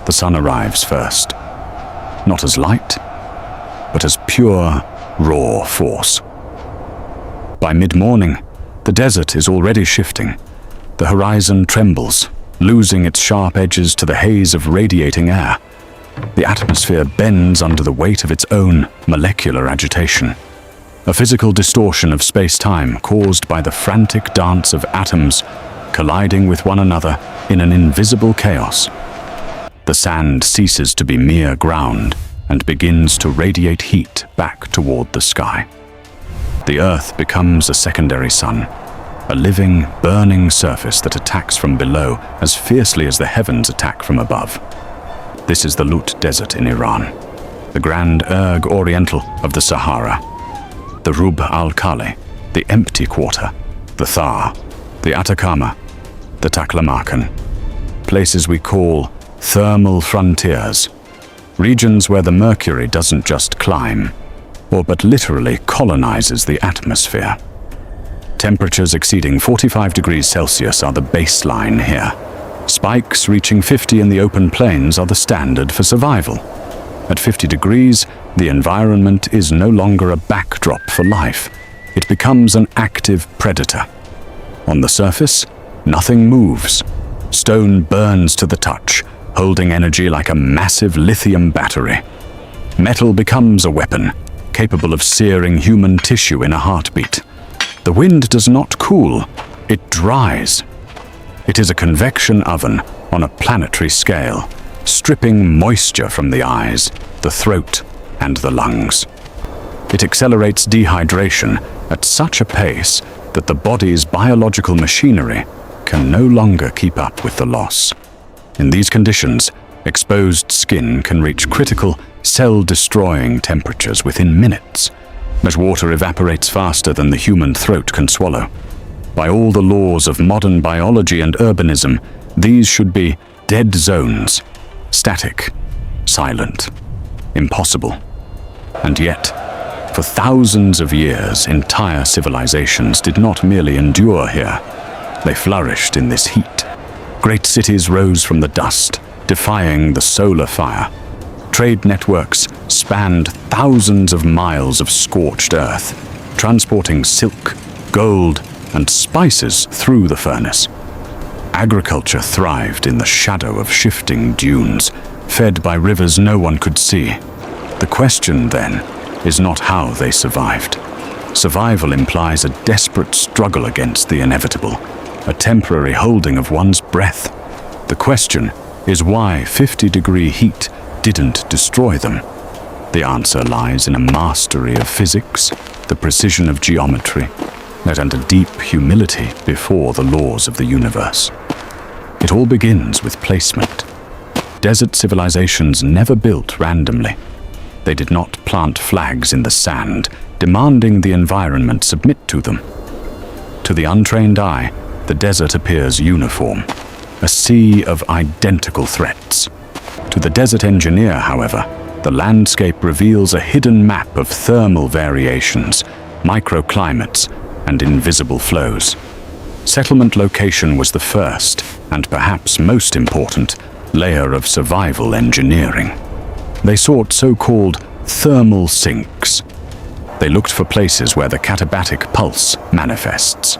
the sun arrives first, not as light, but as pure, raw force. By mid-morning, the desert is already shifting. The horizon trembles, losing its sharp edges to the haze of radiating air. The atmosphere bends under the weight of its own molecular agitation, a physical distortion of space-time caused by the frantic dance of atoms colliding with one another in an invisible chaos. The sand ceases to be mere ground and begins to radiate heat back toward the sky. The Earth becomes a secondary sun, a living, burning surface that attacks from below as fiercely as the heavens attack from above. This is the Lut Desert in Iran, the Grand Erg Oriental of the Sahara, the Rub al-Khali, the Empty Quarter, the Thar, the Atacama, the Taklamakan, places we call thermal frontiers, regions where the mercury doesn't just climb, or but literally colonizes the atmosphere. Temperatures exceeding 45 degrees Celsius are the baseline here. Spikes reaching 50 in the open plains are the standard for survival. At 50 degrees, the environment is no longer a backdrop for life. It becomes an active predator. On the surface, nothing moves. Stone burns to the touch, holding energy like a massive lithium battery. Metal becomes a weapon, capable of searing human tissue in a heartbeat. The wind does not cool, it dries. It is a convection oven on a planetary scale, stripping moisture from the eyes, the throat, and the lungs. It accelerates dehydration at such a pace that the body's biological machinery can no longer keep up with the loss. In these conditions, exposed skin can reach critical, cell-destroying temperatures within minutes, as water evaporates faster than the human throat can swallow. By all the laws of modern biology and urbanism, these should be dead zones, static, silent, impossible. And yet, for thousands of years, entire civilizations did not merely endure here. They flourished in this heat. Great cities rose from the dust, defying the solar fire. Trade networks spanned thousands of miles of scorched earth, transporting silk, gold, and spices through the furnace. Agriculture thrived in the shadow of shifting dunes, fed by rivers no one could see. The question, then, is not how they survived. Survival implies a desperate struggle against the inevitable, a temporary holding of one's breath. The question is why 50-degree heat didn't destroy them. The answer lies in a mastery of physics, the precision of geometry, and a deep humility before the laws of the universe. It all begins with placement. Desert civilizations never built randomly. They did not plant flags in the sand, demanding the environment submit to them. To the untrained eye, the desert appears uniform, a sea of identical threats. To the desert engineer, however, the landscape reveals a hidden map of thermal variations, microclimates, and invisible flows. Settlement location was the first, and perhaps most important, layer of survival engineering. They sought so-called thermal sinks. They looked for places where the katabatic pulse manifests,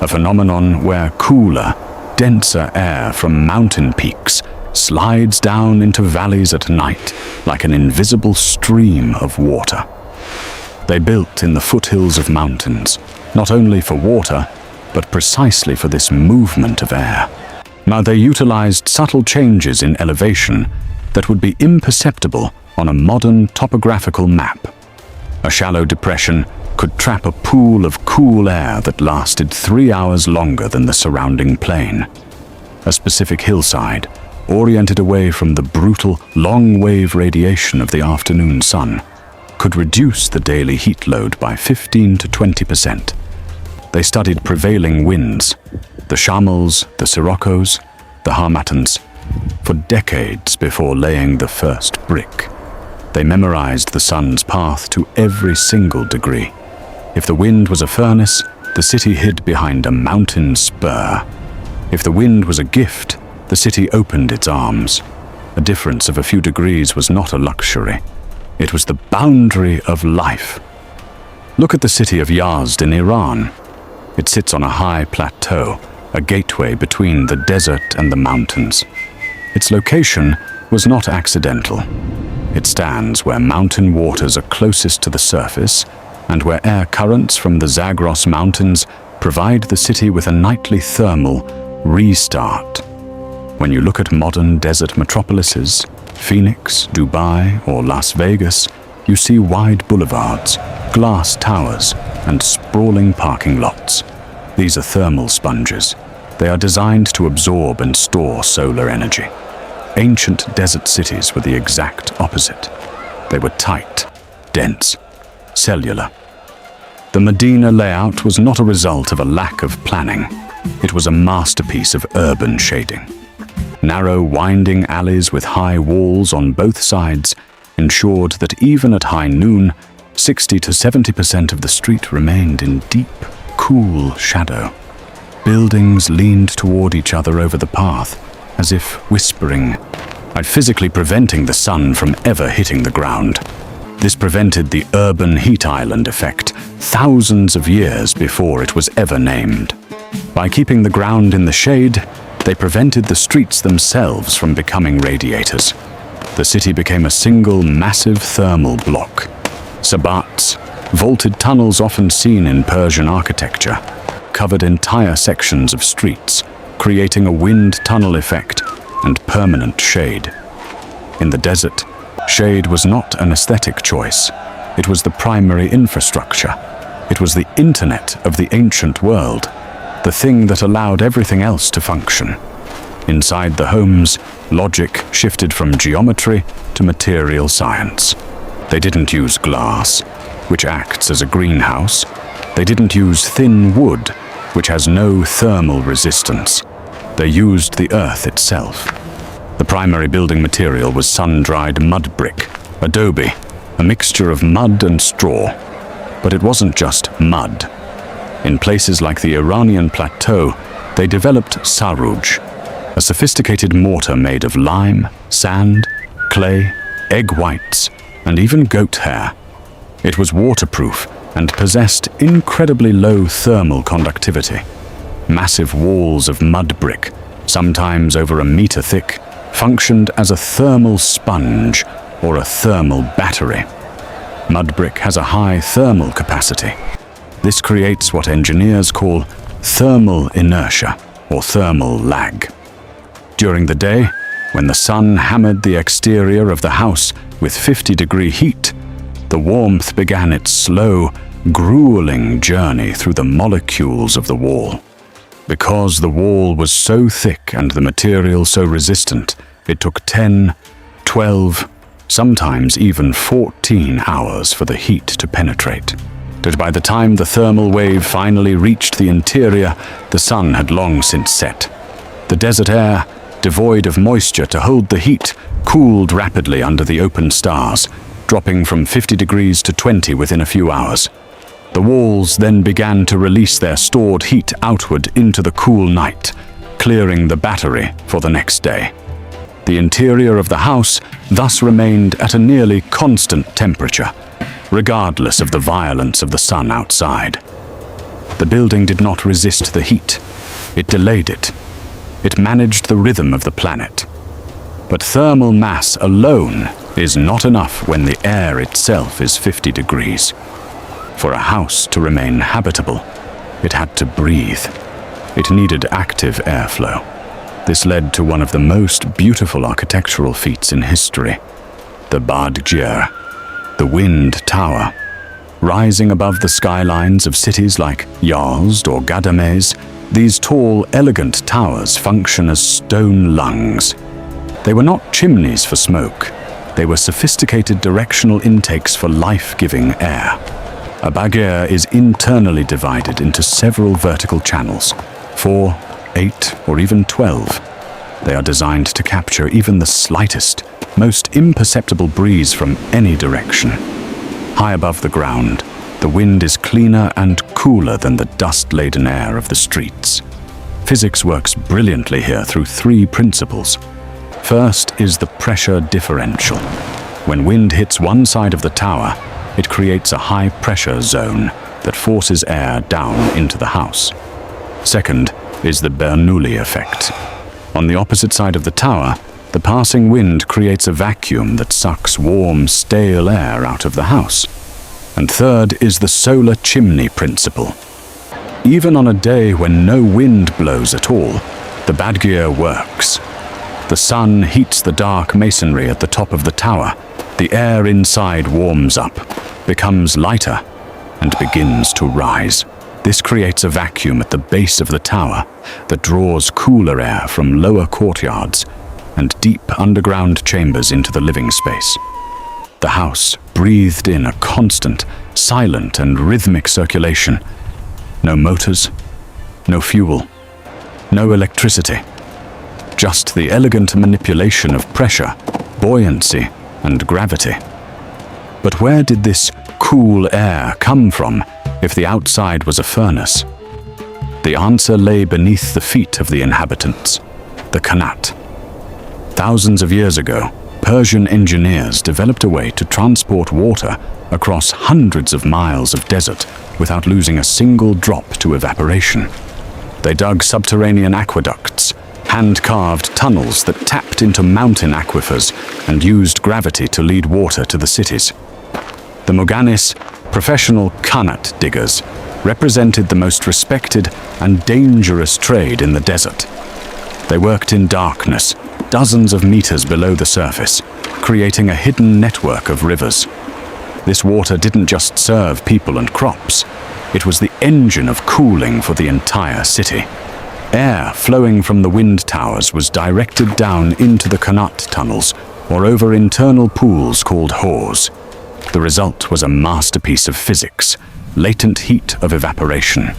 a phenomenon where cooler, denser air from mountain peaks slides down into valleys at night like an invisible stream of water. They built in the foothills of mountains, not only for water, but precisely for this movement of air. Now they utilized subtle changes in elevation that would be imperceptible on a modern topographical map. A shallow depression could trap a pool of cool air that lasted 3 hours longer than the surrounding plain. A specific hillside, oriented away from the brutal, long-wave radiation of the afternoon sun, could reduce the daily heat load by 15 to 20%. They studied prevailing winds, the Shamals, the Siroccos, the Harmattans, for decades before laying the first brick. They memorized the sun's path to every single degree. If the wind was a furnace, the city hid behind a mountain spur. If the wind was a gift, the city opened its arms. a difference of a few degrees was not a luxury. It was the boundary of life. Look at the city of Yazd in Iran. It sits on a high plateau, a gateway between the desert and the mountains. Its location was not accidental. It stands where mountain waters are closest to the surface and where air currents from the Zagros Mountains provide the city with a nightly thermal restart. When you look at modern desert metropolises, Phoenix, Dubai, or Las Vegas, you see wide boulevards, glass towers, and sprawling parking lots. These are thermal sponges. They are designed to absorb and store solar energy. Ancient desert cities were the exact opposite. They were tight, dense, cellular. The Medina layout was not a result of a lack of planning. It was a masterpiece of urban shading. Narrow, winding alleys with high walls on both sides ensured that even at high noon, 60 to 70% of the street remained in deep, cool shadow. Buildings leaned toward each other over the path, as if whispering, and physically preventing the sun from ever hitting the ground. This prevented the urban heat island effect thousands of years before it was ever named. By keeping the ground in the shade, they prevented the streets themselves from becoming radiators. The city became a single massive thermal block. Sabats, vaulted tunnels often seen in Persian architecture, covered entire sections of streets, creating a wind tunnel effect and permanent shade. In the desert, shade was not an aesthetic choice. It was the primary infrastructure. It was the internet of the ancient world, the thing that allowed everything else to function. Inside the homes, logic shifted from geometry to material science. They didn't use glass, which acts as a greenhouse. They didn't use thin wood, which has no thermal resistance. They used the earth itself. The primary building material was sun-dried mud brick, adobe, a mixture of mud and straw. But it wasn't just mud. In places like the Iranian plateau, they developed saruj, a sophisticated mortar made of lime, sand, clay, egg whites, and even goat hair. It was waterproof and possessed incredibly low thermal conductivity. Massive walls of mud brick, sometimes over a meter thick, functioned as a thermal sponge or a thermal battery. Mud brick has a high thermal capacity. This creates what engineers call thermal inertia or thermal lag. During the day, when the sun hammered the exterior of the house with 50-degree heat, the warmth began its slow, grueling journey through the molecules of the wall. Because the wall was so thick and the material so resistant, it took 10, 12, sometimes even 14 hours for the heat to penetrate. But by the time the thermal wave finally reached the interior, the sun had long since set. The desert air, devoid of moisture to hold the heat, cooled rapidly under the open stars, dropping from 50 degrees to 20 within a few hours. The walls then began to release their stored heat outward into the cool night, clearing the battery for the next day. The interior of the house thus remained at a nearly constant temperature, regardless of the violence of the sun outside. The building did not resist the heat. It delayed it. It managed the rhythm of the planet. But thermal mass alone is not enough when the air itself is 50 degrees. For a house to remain habitable, it had to breathe. It needed active airflow. This led to one of the most beautiful architectural feats in history, the Badgir, the Wind Tower. Rising above the skylines of cities like Yazd or Gadames, these tall, elegant towers function as stone lungs. They were not chimneys for smoke. They were sophisticated directional intakes for life-giving air. A bagir is internally divided into several vertical channels, 4, 8, or even 12. They are designed to capture even the slightest, most imperceptible breeze from any direction. High above the ground, the wind is cleaner and cooler than the dust-laden air of the streets. Physics works brilliantly here through 3 principles. First is the pressure differential. When wind hits one side of the tower, it creates a high-pressure zone that forces air down into the house. Second is the Bernoulli effect. On the opposite side of the tower, the passing wind creates a vacuum that sucks warm, stale air out of the house. And third is the solar chimney principle. Even on a day when no wind blows at all, the Badgear works. The sun heats the dark masonry at the top of the tower. The air inside warms up, becomes lighter, and begins to rise. This creates a vacuum at the base of the tower that draws cooler air from lower courtyards and deep underground chambers into the living space. The house breathed in a constant, silent and rhythmic circulation. No motors, no fuel, no electricity. Just the elegant manipulation of pressure, buoyancy, and gravity. But where did this cool air come from if the outside was a furnace? The answer lay beneath the feet of the inhabitants, the Qanat. Thousands of years ago, Persian engineers developed a way to transport water across hundreds of miles of desert without losing a single drop to evaporation. They dug subterranean aqueducts, hand-carved tunnels that tapped into mountain aquifers and used gravity to lead water to the cities. The Muganis, professional Qanat diggers, represented the most respected and dangerous trade in the desert. They worked in darkness, dozens of meters below the surface, creating a hidden network of rivers. This water didn't just serve people and crops. It was the engine of cooling for the entire city. Air flowing from the wind towers was directed down into the Qanat tunnels or over internal pools called hors. The result was a masterpiece of physics, latent heat of evaporation.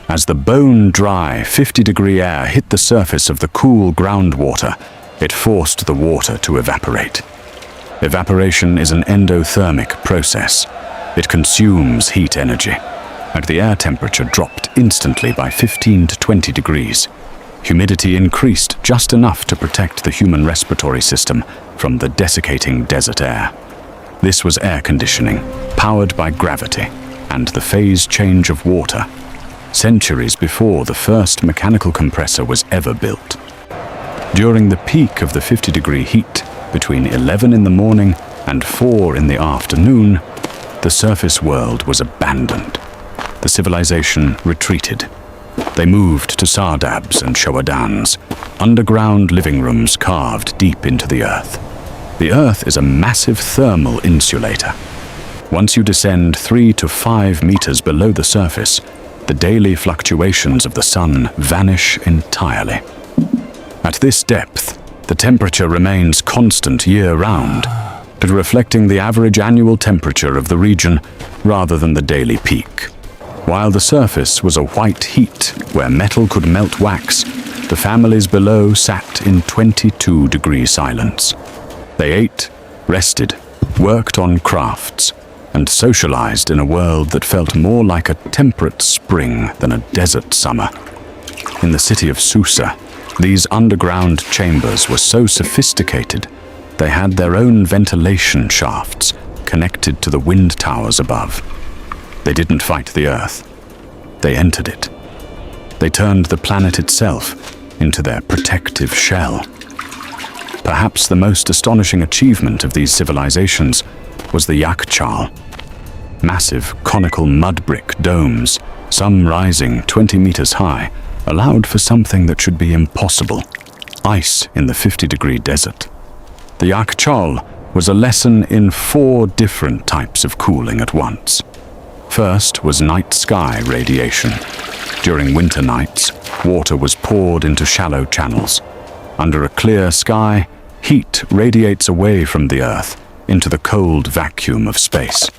As the bone-dry 50-degree air hit the surface of the cool groundwater, it forced the water to evaporate. Evaporation is an endothermic process. It consumes heat energy, and the air temperature dropped instantly by 15 to 20 degrees. Humidity increased just enough to protect the human respiratory system from the desiccating desert air. This was air conditioning, powered by gravity and the phase change of water, centuries before the first mechanical compressor was ever built. During the peak of the 50-degree heat, between 11 in the morning and 4 in the afternoon, the surface world was abandoned. The civilization retreated. They moved to sardabs and shawadans, underground living rooms carved deep into the earth. The earth is a massive thermal insulator. Once you descend 3 to 5 meters below the surface, the daily fluctuations of the sun vanish entirely. At this depth, the temperature remains constant year-round, but reflecting the average annual temperature of the region rather than the daily peak. While the surface was a white heat where metal could melt wax, the families below sat in 22-degree silence. They ate, rested, worked on crafts, and socialized in a world that felt more like a temperate spring than a desert summer. In the city of Susa, these underground chambers were so sophisticated, they had their own ventilation shafts connected to the wind towers above. They didn't fight the earth. They entered it. They turned the planet itself into their protective shell. Perhaps the most astonishing achievement of these civilizations was the Yakhchal. Massive conical mud brick domes, some rising 20 meters high, allowed for something that should be impossible: ice in the 50-degree desert. The Yakhchal was a lesson in 4 different types of cooling at once. First was night sky radiation. During winter nights, water was poured into shallow channels. Under a clear sky, heat radiates away from the earth into the cold vacuum of space.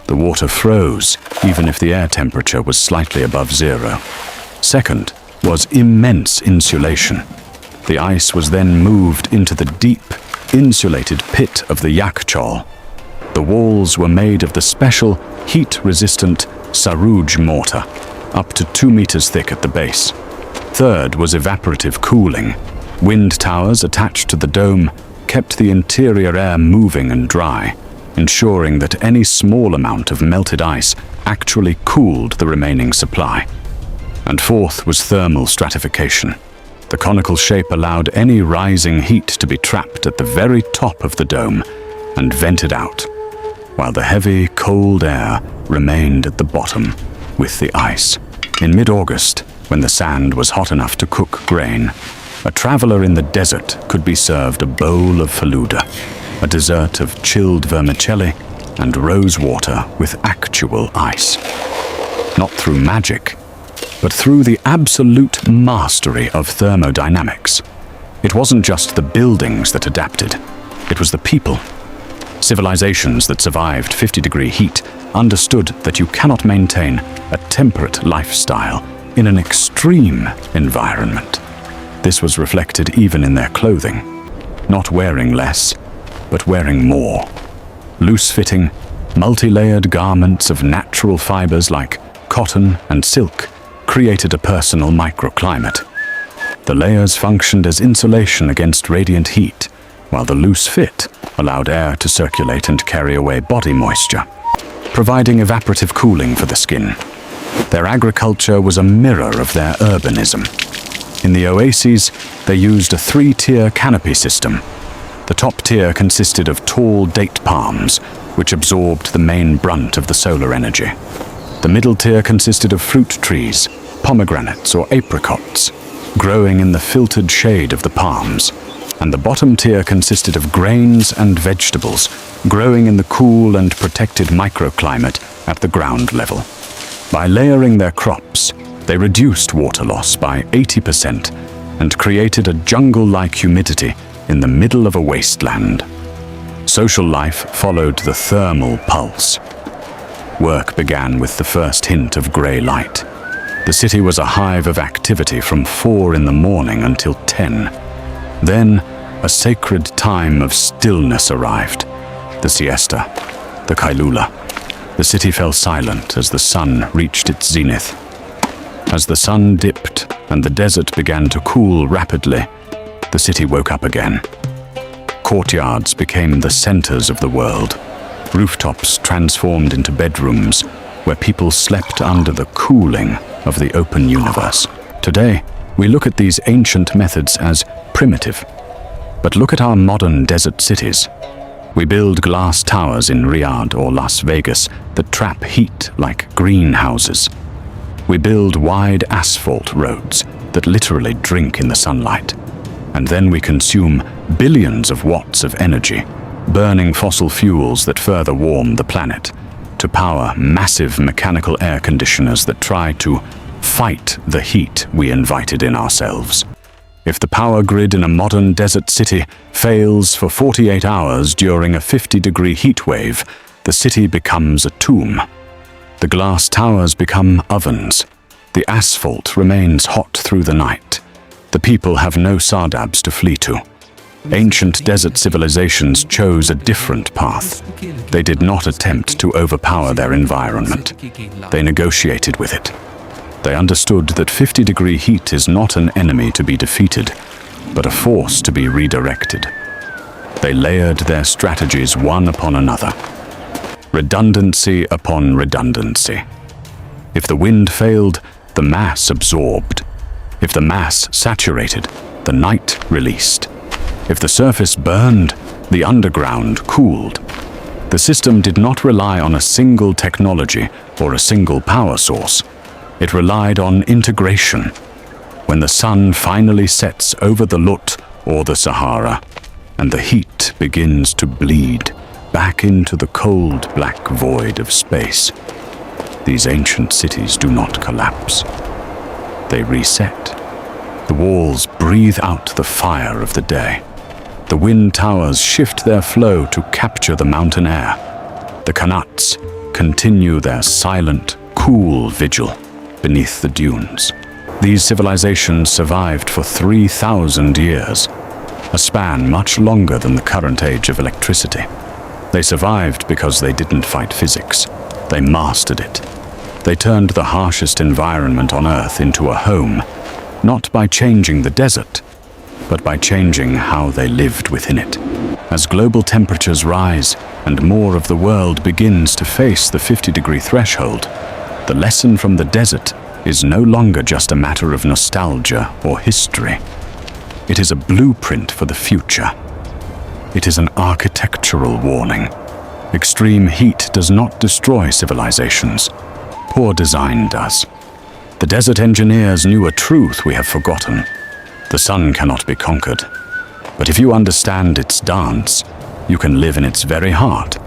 The water froze, even if the air temperature was slightly above zero. Second was immense insulation. The ice was then moved into the deep, insulated pit of the Yakhchal. The walls were made of the special, heat-resistant sarouj mortar, up to 2 meters thick at the base. Third was evaporative cooling. Wind towers attached to the dome kept the interior air moving and dry, ensuring that any small amount of melted ice actually cooled the remaining supply. And fourth was thermal stratification. The conical shape allowed any rising heat to be trapped at the very top of the dome and vented out, while the heavy, cold air remained at the bottom with the ice. In mid-August, when the sand was hot enough to cook grain, a traveler in the desert could be served a bowl of faluda, a dessert of chilled vermicelli and rose water with actual ice. Not through magic, but through the absolute mastery of thermodynamics. It wasn't just the buildings that adapted, it was the people. Civilizations that survived 50-degree heat understood that you cannot maintain a temperate lifestyle in an extreme environment. This was reflected even in their clothing, not wearing less, but wearing more. Loose-fitting, multi-layered garments of natural fibers like cotton and silk created a personal microclimate. The layers functioned as insulation against radiant heat, while the loose fit allowed air to circulate and carry away body moisture, providing evaporative cooling for the skin. Their agriculture was a mirror of their urbanism. In the oases, they used a 3-tier canopy system. The top tier consisted of tall date palms, which absorbed the main brunt of the solar energy. The middle tier consisted of fruit trees, pomegranates or apricots, growing in the filtered shade of the palms, and the bottom tier consisted of grains and vegetables, growing in the cool and protected microclimate at the ground level. By layering their crops, they reduced water loss by 80% and created a jungle-like humidity in the middle of a wasteland. Social life followed the thermal pulse. Work began with the first hint of grey light. The city was a hive of activity from 4 in the morning until 10. Then, a sacred time of stillness arrived. The siesta, the kailula. The city fell silent as the sun reached its zenith. As the sun dipped and the desert began to cool rapidly, the city woke up again. Courtyards became the centers of the world. Rooftops transformed into bedrooms where people slept under the cooling of the open universe. Today, we look at these ancient methods as primitive. But look at our modern desert cities. We build glass towers in Riyadh or Las Vegas that trap heat like greenhouses. We build wide asphalt roads that literally drink in the sunlight. And then we consume billions of watts of energy, burning fossil fuels that further warm the planet, to power massive mechanical air conditioners that try to fight the heat we invited in ourselves. If the power grid in a modern desert city fails for 48 hours during a 50-degree heat wave, the city becomes a tomb. The glass towers become ovens. The asphalt remains hot through the night. The people have no sardabs to flee to. Ancient desert civilizations chose a different path. They did not attempt to overpower their environment. They negotiated with it. They understood that 50-degree heat is not an enemy to be defeated, but a force to be redirected. They layered their strategies one upon another, redundancy upon redundancy. If the wind failed, the mass absorbed. If the mass saturated, the night released. If the surface burned, the underground cooled. The system did not rely on a single technology or a single power source. It relied on integration. When the sun finally sets over the Lut or the Sahara, and the heat begins to bleed back into the cold black void of space, these ancient cities do not collapse. They reset. The walls breathe out the fire of the day. The wind towers shift their flow to capture the mountain air. The Canals continue their silent, cool vigil beneath the dunes. These civilizations survived for 3,000 years, a span much longer than the current age of electricity. They survived because they didn't fight physics. They mastered it. They turned the harshest environment on Earth into a home, not by changing the desert, but by changing how they lived within it. As global temperatures rise and more of the world begins to face the 50-degree threshold, the lesson from the desert is no longer just a matter of nostalgia or history. It is a blueprint for the future. It is an architectural warning. Extreme heat does not destroy civilizations. Poor design does. The desert engineers knew a truth we have forgotten. The sun cannot be conquered. But if you understand its dance, you can live in its very heart.